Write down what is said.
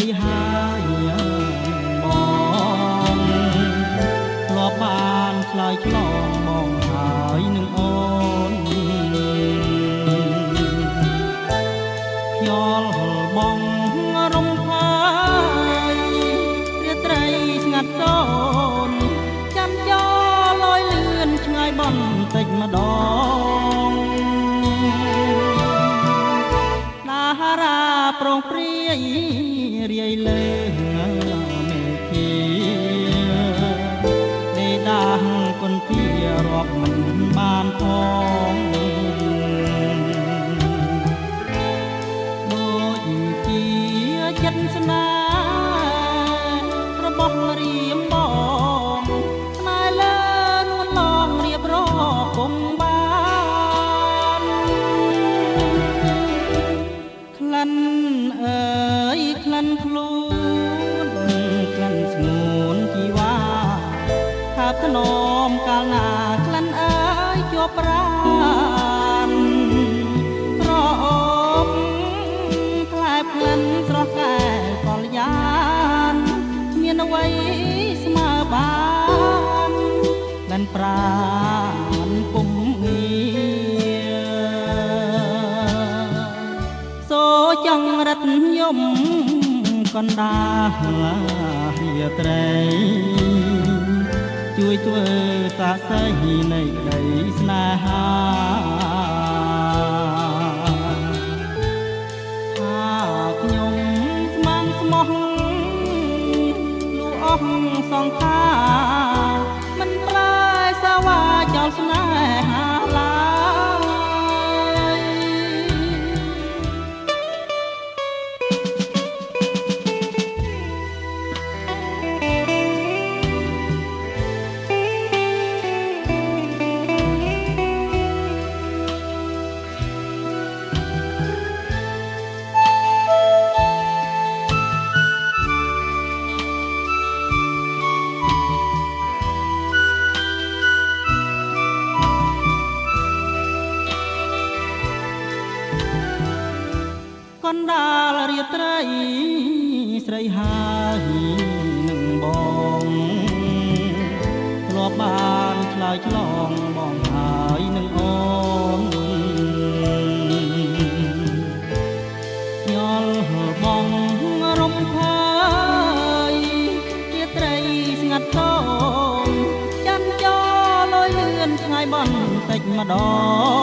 រីហើយបងធ្លាប់បានឆ្លើយឆ្លងបងហើយនឹងអូនខ្យល់បងរំខាយរាត្រីស្ងាត់សូនចាំយោលយលឿនឆ្ងាយបន្តិចម្ដងតារាប្រងព្រាយរាយលើមេឃាដេដាស់គុនពីរាប់មិនបានផងដូចជាចិត្តស្នេហ៍របស់រៀមបងស្នេហ៍លើនួនឡងរៀបរពុំបានក្លិនអើយក្លិនខ្លួនក្លិនស្ងួនជីវ៉ាថាថ្នមកាលណាក្លិនអើយជាប់ប្រានក្រអូបផ្លែផ្លិនស្រស់កែកលយានមានអ្វីស្មើបានមិនប្រានពុំងារសូចង់រត់យំកណ្ដាលរាត្រីជួយធ្វើសាស័យនៃក្តីស្នេហាថាខ្ញុំស្មងស្មោះលូអស់សង្ខារមិនប្រែសាវាចោលស្នេហាឡើយកណ្ដាលរាត្រីស្រីហើយនឹងបងធ្លាប់បានឆ្លើយឆ្លងបងហើយនឹងអូនញល់បងរំខាយរាត្រីស្ងាត់សូនចាំចោលលយលឿនឆ្ងាយបន្តិចម្ដង